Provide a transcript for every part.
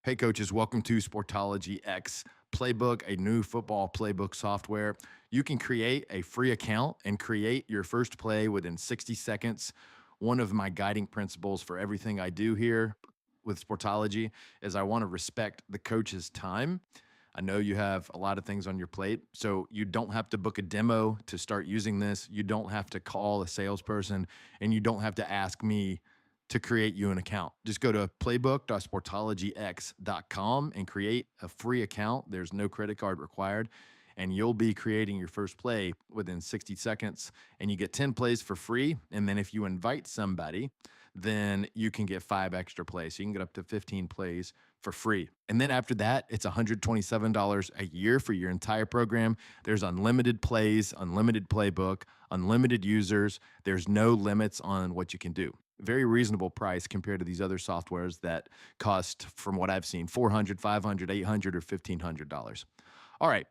Hey, coaches, welcome to Sportology X Playbook, a new football playbook software. You can create a free account and create your first play within 60 seconds. One of my guiding principles for everything I do here with Sportology is I want to respect the coach's time. I know you have a lot of things on your plate, so you don't have to book a demo to start using this. You don't have to call a salesperson, and you don't have to ask me to create you an account. Just go to playbook.sportologyx.com and create a free account. There's no credit card required, and you'll be creating your first play within 60 seconds. And you get 10 plays for free. And then if you invite somebody, then you can get 5 extra plays. So you can get up to 15 plays for free. And then after that, it's $127 a year for your entire program. There's unlimited plays, unlimited playbook, unlimited users. There's no limits on what you can do. Very reasonable price compared to these other softwares that cost, from what I've seen, $400, $500, $800, or $1,500. All right,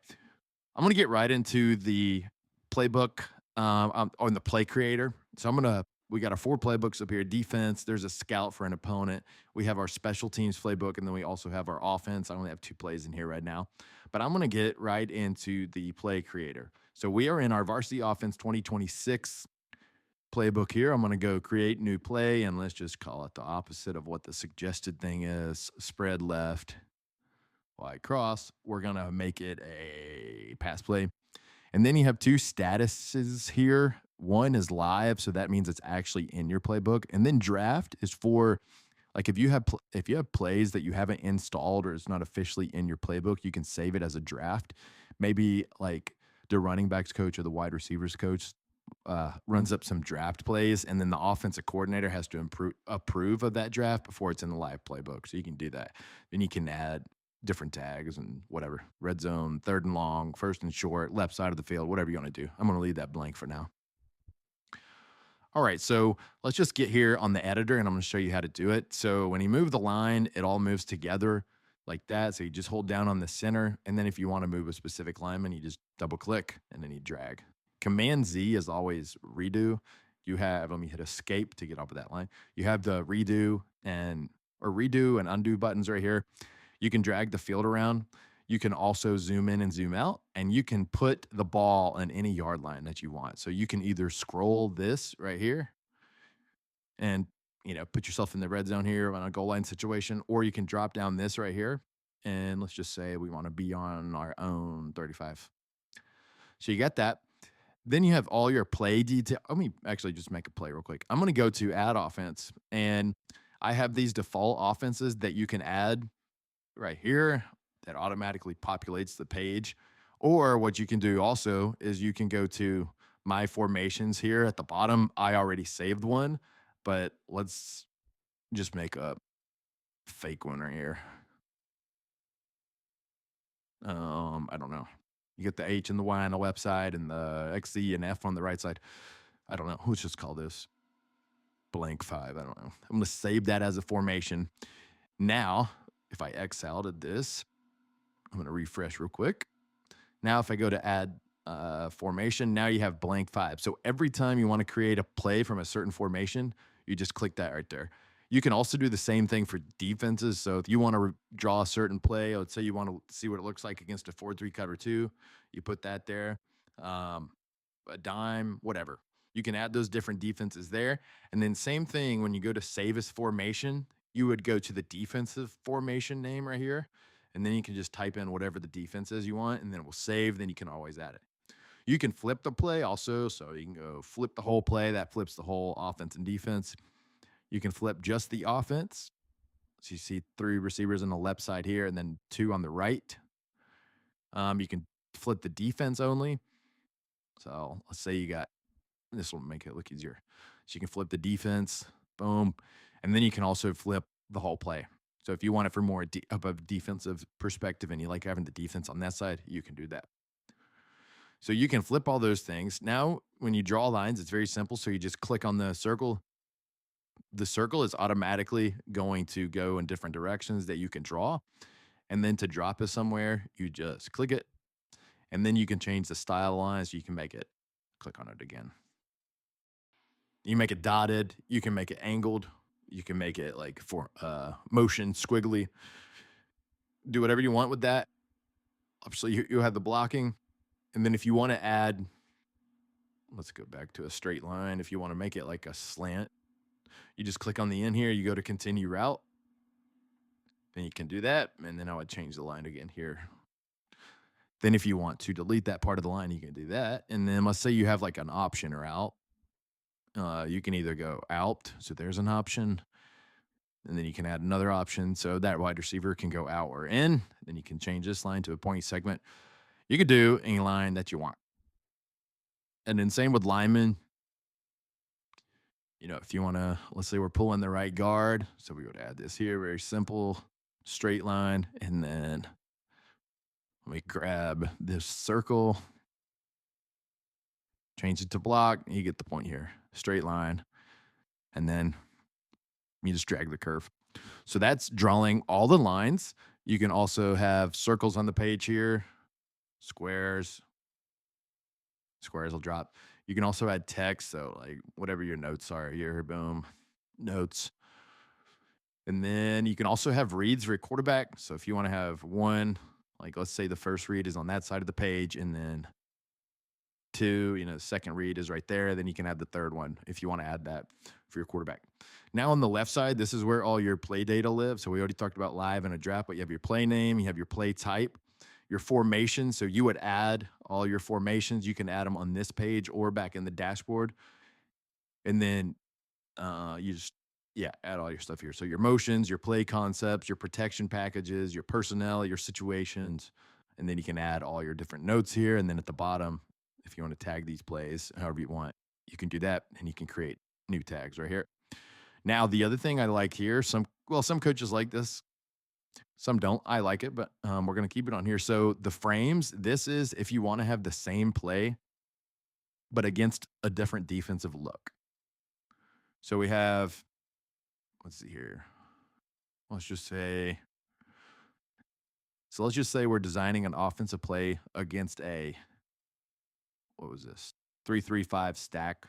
I'm going to get right into the playbook on the play creator. So we got our 4 playbooks up here: defense, there's a scout for an opponent. We have our special teams playbook, and then we also have our offense. I only have 2 plays in here right now, but I'm going to get right into the play creator. So we are in our varsity offense 2026 playbook here. I'm going to go create new play, and let's just call it the opposite of what the suggested thing is: spread left, wide cross. We're going to make it a pass play. And then you have 2 statuses here. One is live, so that means it's actually in your playbook. And then draft is for, like, if you have plays that you haven't installed or it's not officially in your playbook, you can save it as a draft. Maybe like the running backs coach or the wide receivers coach runs up some draft plays, and then the offensive coordinator has to approve of that draft before it's in the live playbook. So you can do that. Then you can add different tags and whatever: red zone, third and long, first and short, left side of the field, whatever you want to do. I'm going to leave that blank for now. All right, so let's just get here on the editor, and I'm going to show you how to do it. So when you move the line, it all moves together like that. So you just hold down on the center, and then if you want to move a specific lineman, you just double click and then you drag. Command Z is always redo. You have, let me hit escape to get off of that line. You have the redo and undo buttons right here. You can drag the field around. You can also zoom in and zoom out, and you can put the ball on any yard line that you want. So you can either scroll this right here and, put yourself in the red zone here on a goal line situation, or you can drop down this right here. And let's just say we want to be on our own 35. So you got that. Then you have all your play detail. Let me actually just make a play real quick. I'm going to go to add offense, and I have these default offenses that you can add right here that automatically populates the page. Or what you can do also is you can go to my formations here at the bottom. I already saved one, but let's just make a fake one right here. I don't know. You get the H and the Y on the left side and the XZ and F on the right side. I don't know. Let's just call this blank 5. I don't know. I'm going to save that as a formation. Now, if I X out of this, I'm going to refresh real quick. Now, if I go to add formation, now you have blank 5. So every time you want to create a play from a certain formation, you just click that right there. You can also do the same thing for defenses. So if you want to draw a certain play, let's say you want to see what it looks like against a 4-3 cover 2, you put that there, a dime, whatever. You can add those different defenses there. And then same thing, when you go to save as formation, you would go to the defensive formation name right here. And then you can just type in whatever the defense is you want, and then it will save. Then you can always add it. You can flip the play also. So you can go flip the whole play. That flips the whole offense and defense. You can flip just the offense. So you see 3 receivers on the left side here and then 2 on the right. You can flip the defense only. So let's say you got, this will make it look easier. So you can flip the defense, boom. And then you can also flip the whole play. So if you want it for more of a defensive perspective and you like having the defense on that side, you can do that. So you can flip all those things. Now, when you draw lines, it's very simple. So you just click on the circle. The circle is automatically going to go in different directions that you can draw. And then to drop it somewhere, you just click it. And then you can change the style lines. You can make it, click on it again. You make it dotted. You can make it angled. You can make it like for motion squiggly. do whatever you want with that. Obviously, you have the blocking. And then if you want to add, let's go back to a straight line. If you want to make it like a slant, you just click on the end here, you go to continue route, then you can do that. And then I would change the line again here. Then if you want to delete that part of the line, you can do that. And then let's say you have like an option or out. You can either go out, so there's an option, and then you can add another option so that wide receiver can go out or in. Then you can change this line to a point segment. You could do any line that you want. And then same with linemen. If you want to, let's say we're pulling the right guard. So we would add this here, very simple, straight line. And then let me grab this circle, change it to block. You get the point here, straight line. And then you just drag the curve. So that's drawing all the lines. You can also have circles on the page here, squares. Squares will drop. You can also add text, so like whatever your notes are, your boom notes. And then you can also have reads for your quarterback. So if you want to have one, like let's say the first read is on that side of the page, and then two, the second read is right there. Then you can add the third one if you want to add that for your quarterback. Now on the left side, this is where all your play data live. So we already talked about live and a draft, but you have your play name, you have your play type, your formation. So you would add all your formations. You can add them on this page or back in the dashboard. And then you just, yeah, add all your stuff here. So your motions, your play concepts, your protection packages, your personnel, your situations. And then you can add all your different notes here. And then at the bottom, if you want to tag these plays however you want, you can do that. And you can create new tags right here. Now, the other thing I like here, some coaches like this, some don't. I like it, but we're going to keep it on here. So the frames, this is if you want to have the same play, but against a different defensive look. So we have, let's see here. Let's just say we're designing an offensive play against what was this? 3-3-5 stack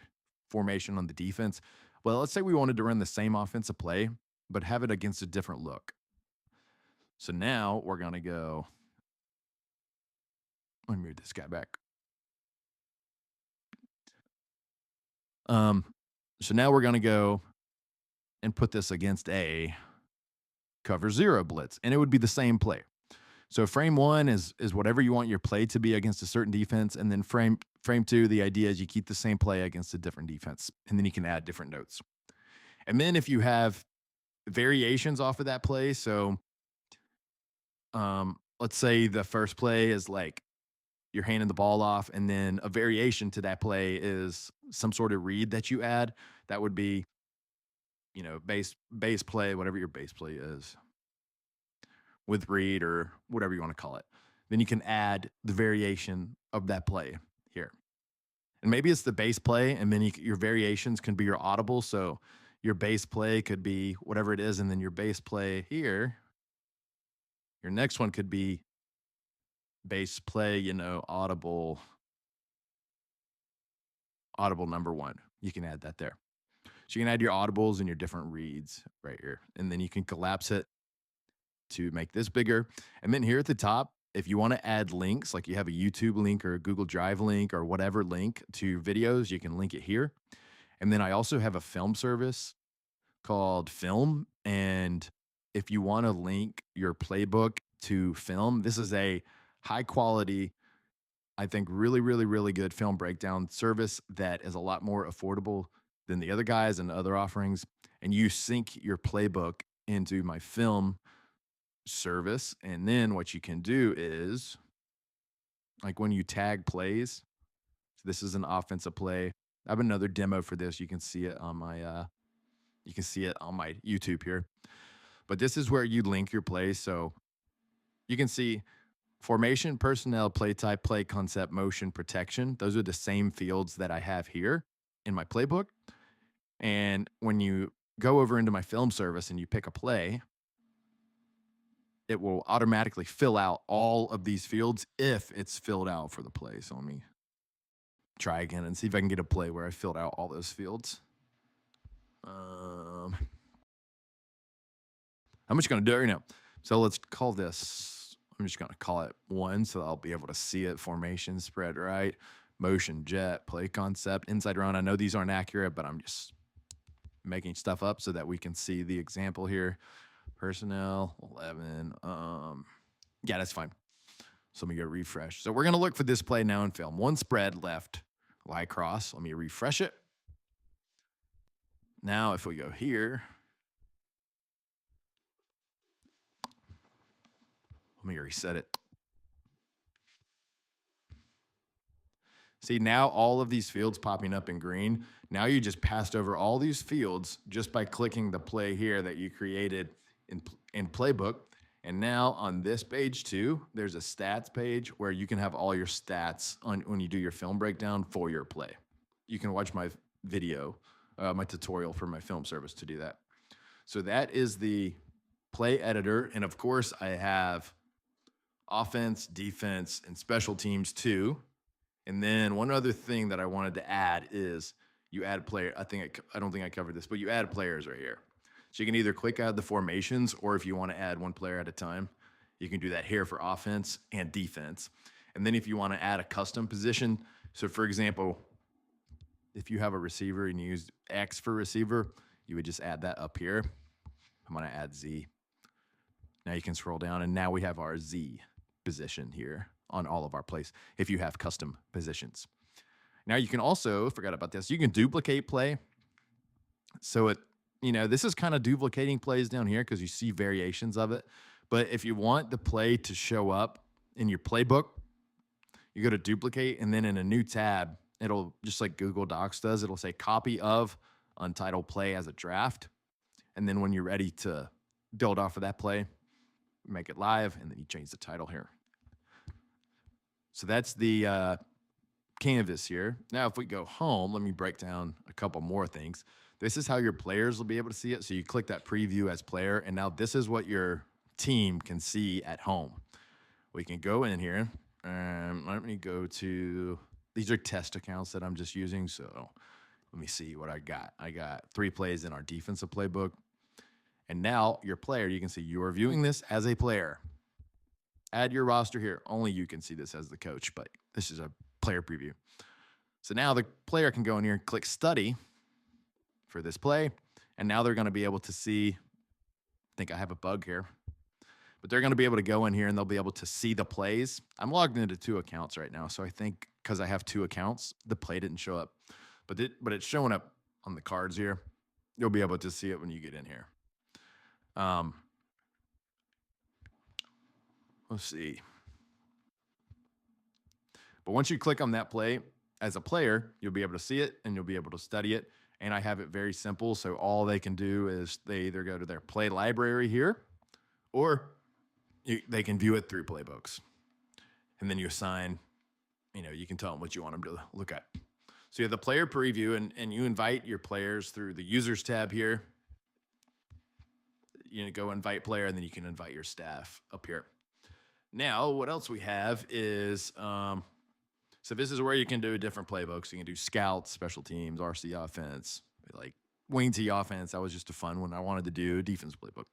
formation on the defense. Well, let's say we wanted to run the same offensive play, but have it against a different look. So now we're going to go, let me move this guy back. So now we're going to go and put this against a cover zero blitz, and it would be the same play. So frame one is whatever you want your play to be against a certain defense, and then frame two, the idea is you keep the same play against a different defense, and then you can add different notes. And then if you have variations off of that play, so let's say the first play is like you're handing the ball off, and then a variation to that play is some sort of read that you add. That would be, base play, whatever your base play is, with read or whatever you want to call it. Then you can add the variation of that play here. And maybe it's the base play, and then your variations can be your audible. So your base play could be whatever it is, and then your base play here, your next one could be base play, audible number one. You can add that there. So you can add your audibles and your different reads right here. And then you can collapse it to make this bigger. And then here at the top, if you want to add links, like you have a YouTube link or a Google Drive link or whatever link to videos, you can link it here. And then I also have a film service called Film. And if you want to link your playbook to Film, this is a high quality, I think really, really, really good film breakdown service that is a lot more affordable than the other guys and the other offerings. And you sync your playbook into my film service. And then what you can do is, like when you tag plays, so this is an offensive play. I have another demo for this. You can see it on my YouTube here. But this is where you link your plays. So you can see formation, personnel, play type, play concept, motion, protection. Those are the same fields that I have here in my playbook. And when you go over into my film service and you pick a play, it will automatically fill out all of these fields if it's filled out for the play. So let me try again and see if I can get a play where I filled out all those fields. I'm just going to do it right now. So let's call this, I'm just going to call it 1 so I'll be able to see it. Formation, spread right, motion, jet, play concept, inside run. I know these aren't accurate, but I'm just making stuff up so that we can see the example here. Personnel, 11. Yeah, that's fine. So let me go refresh. So we're going to look for this play now in film. 1 spread left, lie cross. Let me refresh it. Now if we go here, let me reset it. See, now all of these fields popping up in green. Now you just passed over all these fields just by clicking the play here that you created in Playbook. And now on this page too, there's a stats page where you can have all your stats on when you do your film breakdown for your play. You can watch my video, my tutorial for my film service to do that. So that is the play editor. And of course I have offense, defense, and special teams too. And then one other thing that I wanted to add is you add player. I don't think I covered this, but you add players right here. So you can either click add the formations, or if you want to add one player at a time, you can do that here for offense and defense. And then if you want to add a custom position, so for example, if you have a receiver and you use X for receiver, you would just add that up here. I'm going to add Z. Now you can scroll down, and now we have our Z position here on all of our plays if you have custom positions. Now you can also, forgot about this, you can duplicate play. So this is kind of duplicating plays down here because you see variations of it. But if you want the play to show up in your playbook, you go to duplicate, and then in a new tab, it'll, just like Google Docs does, it'll say copy of untitled play as a draft. And then when you're ready to build off of that play, make it live, and then you change the title here. So that's the canvas here. Now, if we go home, let me break down a couple more things. This is how your players will be able to see it. So you click that preview as player, and now this is what your team can see at home. We can go in here, and let me go to, these are test accounts that I'm just using. So let me see what I got. I got 3 plays in our defensive playbook. And now your player, you can see you are viewing this as a player. Add your roster here. Only you can see this as the coach, but this is a player preview. So now the player can go in here and click study for this play. And now they're going to be able to see, I think I have a bug here, but they're going to be able to go in here and they'll be able to see the plays. I'm logged into 2 accounts right now. So I think because I have 2 accounts, the play didn't show up, but it's showing up on the cards here. You'll be able to see it when you get in here. Let's see. But once you click on that play as a player, you'll be able to see it and you'll be able to study it. And I have it very simple. So all they can do is they either go to their play library here, or they can view it through Playbooks. And then you assign, you can tell them what you want them to look at. So you have the player preview, and you invite your players through the users tab here. Go invite player, and then you can invite your staff up here. Now, what else we have is, so this is where you can do different playbooks. You can do scouts, special teams, RC offense, like wing T offense. That was just a fun one. I wanted to do defense playbook.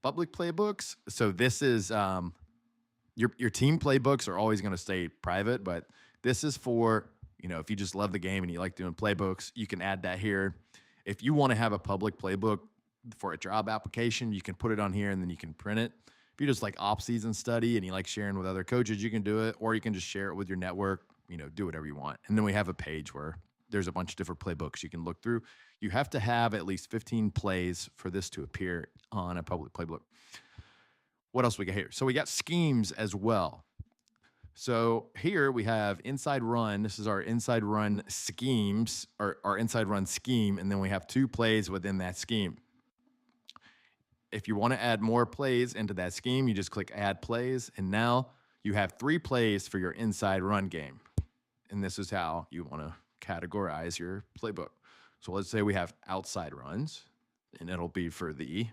Public playbooks. So this is, your team playbooks are always going to stay private, but this is for, if you just love the game and you like doing playbooks, you can add that here. If you want to have a public playbook for a job application, you can put it on here and then you can print it. If you just like off-season study and you like sharing with other coaches, you can do it, or you can just share it with your network, do whatever you want. And then we have a page where there's a bunch of different playbooks you can look through. You have to have at least 15 plays for this to appear on a public playbook. What else we got here? So we got schemes as well. So here we have inside run. This is our inside run schemes, or our inside run scheme, and then we have 2 plays within that scheme. If you want to add more plays into that scheme, you just click add plays, and now you have 3 plays for your inside run game. And this is how you want to categorize your playbook. So let's say we have outside runs, and it'll be for the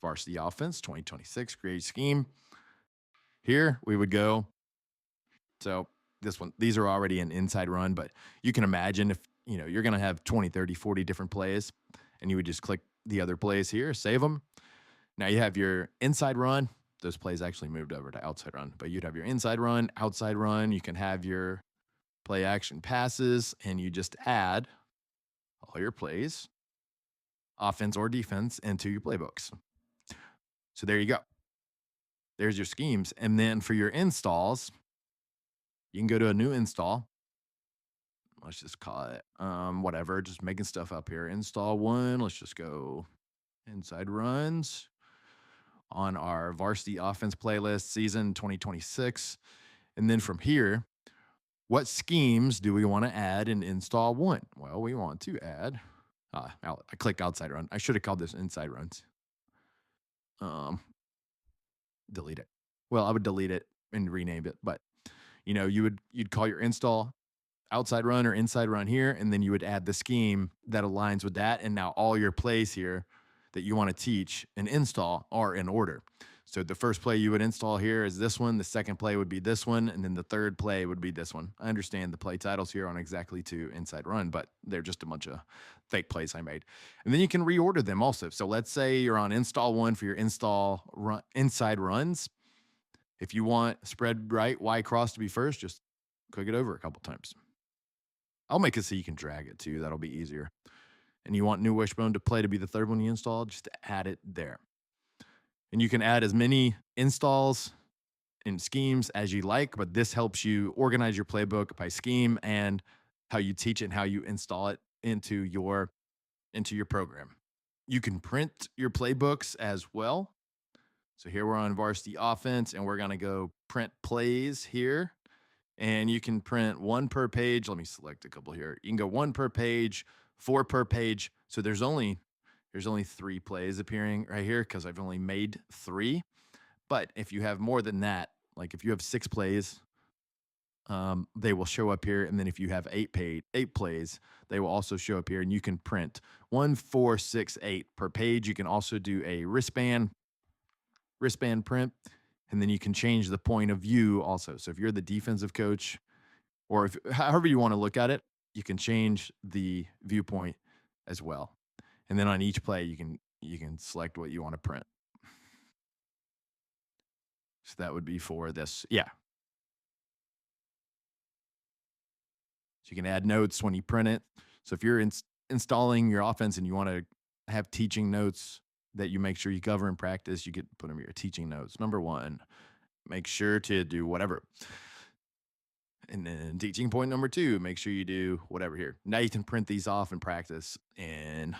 varsity offense 2026 create scheme. Here we would go. So these are already an inside run, but you can imagine if you're going to have 20, 30, 40 different plays, and you would just click the other plays here, save them. Now you have your inside run, those plays actually moved over to outside run. But you'd have your inside run, outside run. You can have your play action passes, and you just add all your plays, offense or defense, into your playbooks. So there you go. There's your schemes. And then for your installs, you can go to a new install. Let's just call it whatever, just making stuff up here. Install one. Let's just go inside runs on our varsity offense playlist, season 2026. And then from here, what schemes do we want to add in install one? Well, we want to add, I clicked outside run. I should have called this inside runs. Um, delete it. Well, I would delete it and rename it, but you'd call your install outside run or inside run here, and then you would add the scheme that aligns with that. And now all your plays here that you want to teach and install are in order. So the first play you would install here is this one, the second play would be this one, and then the third play would be this one. I understand the play titles here aren't exactly to inside run, but they're just a bunch of fake plays I made. And then you can reorder them also. So let's say you're on install one for your inside runs. If you want spread right, Y cross to be first, just click it over a couple times. I'll make it so you can drag it too. That'll be easier. And you want new wishbone to play to be the third one you install, just add it there. And you can add as many installs and schemes as you like, but this helps you organize your playbook by scheme and how you teach it and how you install it into your program. You can print your playbooks as well. So here we're on varsity offense, and we're going to go print plays here. And you can print one per page. Let me select a couple here. You can go one per page, 4 per page. So there's only 3 plays appearing right here because I've only made 3. But if you have more than that, like if you have 6 plays, they will show up here. And then if you have 8 plays, they will also show up here. And you can print 1, 4, 6, 8 per page. You can also do a wristband print. And then you can change the point of view also. So if you're the defensive coach, or if however you want to look at it, you can change the viewpoint as well. And then on each play, you can select what you want to print. So that would be for this. Yeah. So you can add notes when you print it. So if you're installing your offense and you want to have teaching notes that you make sure you cover in practice, you get put them in your teaching notes. Number 1, make sure to do whatever. And then teaching point number 2, make sure you do whatever here. Now you can print these off in practice, and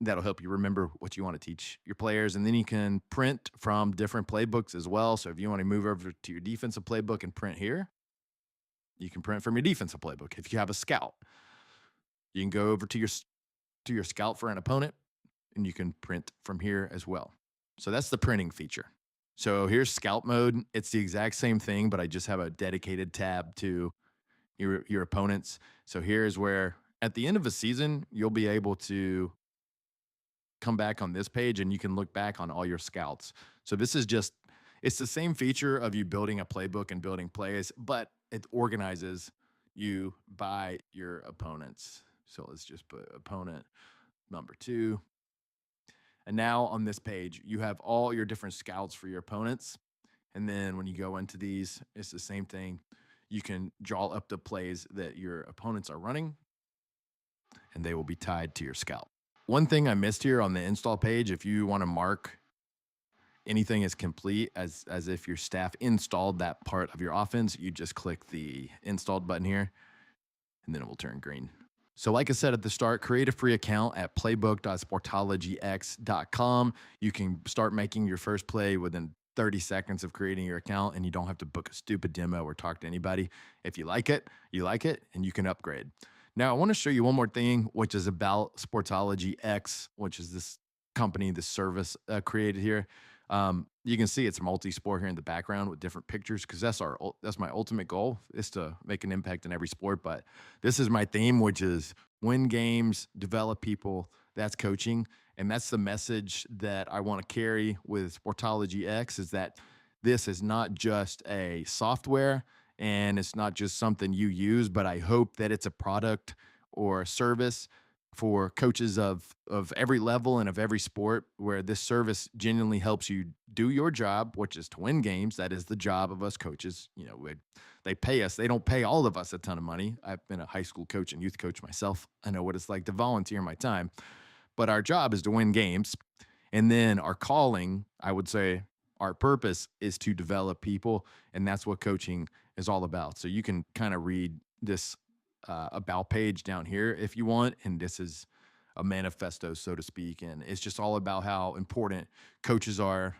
that'll help you remember what you want to teach your players. And then you can print from different playbooks as well. So if you want to move over to your defensive playbook and print here, you can print from your defensive playbook. If you have a scout, you can go over to your scout for an opponent, and you can print from here as well. So that's the printing feature. So here's scout mode. It's the exact same thing, but I just have a dedicated tab to your opponents. So here's where at the end of a season, you'll be able to come back on this page and you can look back on all your scouts. So this is it's the same feature of you building a playbook and building plays, but it organizes you by your opponents. So let's just put opponent number 2. And now on this page, you have all your different scouts for your opponents. And then when you go into these, it's the same thing. You can draw up the plays that your opponents are running, and they will be tied to your scout. One thing I missed here on the install page, if you want to mark anything as complete, as if your staff installed that part of your offense, you just click the installed button here, and then it will turn green. So like I said at the start, create a free account at playbook.sportologyx.com. You can start making your first play within 30 seconds of creating your account, and you don't have to book a stupid demo or talk to anybody. If you like it, and you can upgrade. Now, I want to show you one more thing, which is about Sportology X, which is this company, this service created here. You can see it's multi-sport here in the background with different pictures, because that's my ultimate goal, is to make an impact in every sport. But this is my theme, which is win games, develop people. That's coaching. And that's the message that I want to carry with Sportology X, is that this is not just a software and it's not just something you use, but I hope that it's a product or a service for coaches of every level and of every sport, where this service genuinely helps you do your job, which is to win games. That is the job of us coaches. They pay us. They don't pay all of us a ton of money. I've been a high school coach and youth coach myself. I know what it's like to volunteer my time, but our job is to win games. And then our calling, I would say, our purpose is to develop people. And that's what coaching is all about. So you can kind of read this about page down here if you want. And this is a manifesto, so to speak. And it's just all about how important coaches are.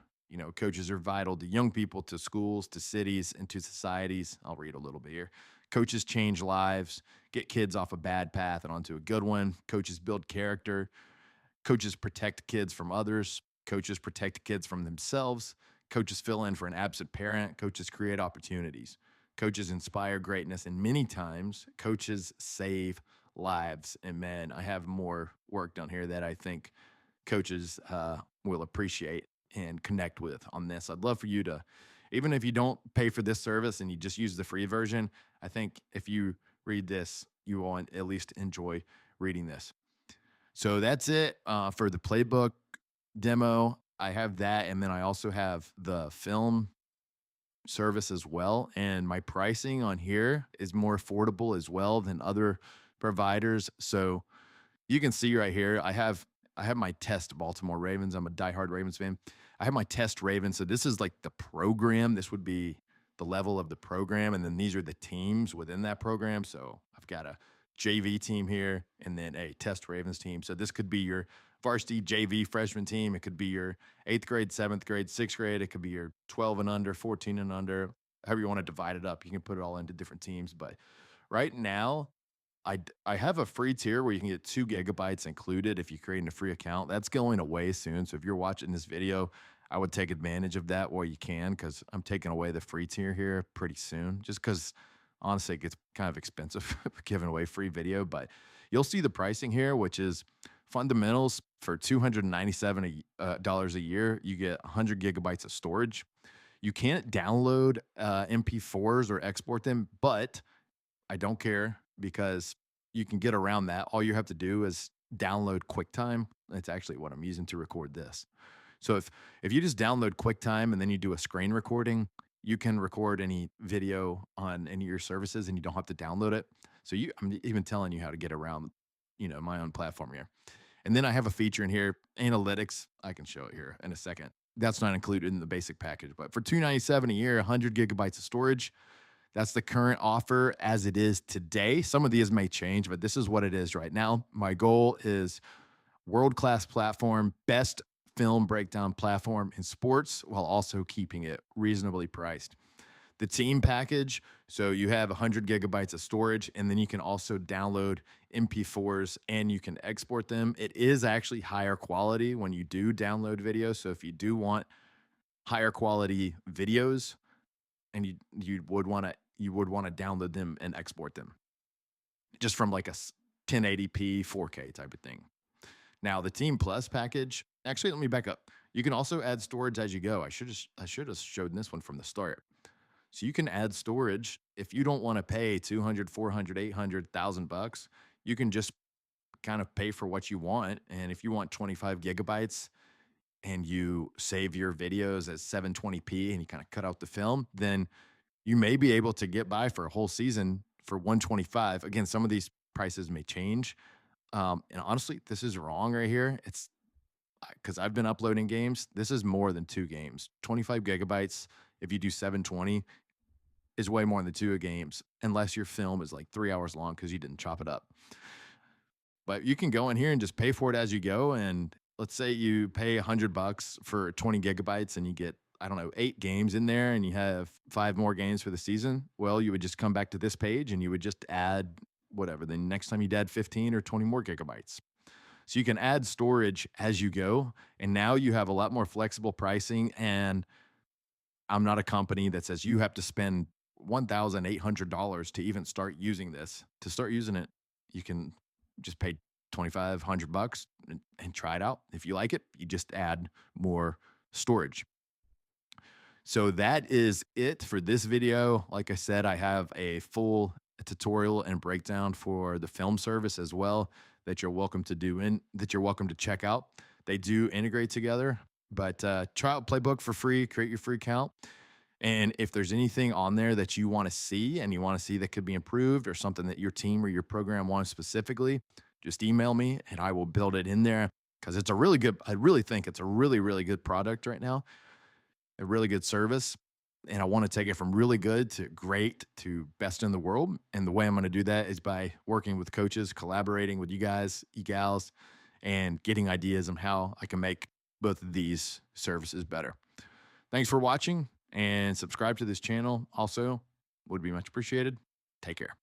Coaches are vital to young people, to schools, to cities, and to societies. I'll read a little bit here. Coaches change lives, get kids off a bad path and onto a good one. Coaches build character. Coaches protect kids from others. Coaches protect kids from themselves. Coaches fill in for an absent parent. Coaches create opportunities. Coaches inspire greatness. And many times, coaches save lives. And man, I have more work done here that I think coaches will appreciate and connect with on this. I'd love for you to, even if you don't pay for this service and you just use the free version, I think if you read this, you will at least enjoy reading this. So that's it for the playbook demo. I have that, and then I also have the film service as well. And my pricing on here is more affordable as well than other providers. So you can see right here, I have my test Baltimore Ravens. I'm a diehard Ravens fan. I have my test Ravens. So this is like the program. This would be the level of the program. And then these are the teams within that program. So I've got a JV team here and then a test Ravens team. So this could be your varsity JV freshman team. It could be your 8th grade, 7th grade, 6th grade. It could be your 12 and under, 14 and under, however you want to divide it up. You can put it all into different teams. But right now, I have a free tier where you can get 2 gigabytes included if you're creating a free account. That's going away soon. So if you're watching this video, I would take advantage of that while you can, because I'm taking away the free tier here pretty soon. Just because honestly, it gets kind of expensive giving away free video. But you'll see the pricing here, which is fundamentals for $297 a year. You get 100 gigabytes of storage. You can't download MP4s or export them, but I don't care because you can get around that. All you have to do is download QuickTime. It's actually what I'm using to record this. So if you just download QuickTime and then you do a screen recording, you can record any video on any of your services and you don't have to download it. So I'm even telling you how to get around, my own platform here. And then I have a feature in here, analytics. I can show it here in a second. That's not included in the basic package, but for $297 a year, 100 gigabytes of storage. That's the current offer as it is today. Some of these may change, but this is what it is right now. My goal is world-class platform, best film breakdown platform in sports, while also keeping it reasonably priced. The team package, so you have 100 gigabytes of storage, and then you can also download MP4s and you can export them. It is actually higher quality when you do download videos. So if you do want higher quality videos, and you would want to download them and export them just from like a 1080p 4K type of thing. Now the Team Plus package, actually, let me back up. You can also add storage as you go. I should have showed this one from the start. So you can add storage if you don't want to pay 200, 400, 800, 1,000 bucks. You can just kind of pay for what you want. And if you want 25 gigabytes and you save your videos as 720p and you kind of cut out the film, then you may be able to get by for a whole season for 125. Again, some of these prices may change. And honestly, this is wrong right here. It's because I've been uploading games. This is more than 2 games. 25 gigabytes, if you do 720, is way more than 2 games, unless your film is like 3 hours long because you didn't chop it up. But you can go in here and just pay for it as you go. And let's say you pay 100 bucks for 20 gigabytes and you get, I don't know, 8 games in there and you have 5 more games for the season. Well, you would just come back to this page and you would just add whatever. Then next time you'd add 15 or 20 more gigabytes. So you can add storage as you go. And now you have a lot more flexible pricing. And I'm not a company that says you have to spend $1,800 to even start using this. To start using it, you can just pay 2,500 bucks and try it out. If you like it, you just add more storage. So that is it for this video. Like I said, I have a full tutorial and breakdown for the film service as well. that you're welcome to do and that you're welcome to check out. They do integrate together, but try out Playbook for free, create your free account. And if there's anything on there that you want to see and you want to see that could be improved or something that your team or your program wants specifically, just email me and I will build it in there because it's a really good, I really think it's a really, really good product right now, a really good service. And I want to take it from really good to great to best in the world. And the way I'm going to do that is by working with coaches, collaborating with you guys, you gals, and getting ideas on how I can make both of these services better. Thanks for watching and subscribe to this channel also would be much appreciated. Take care.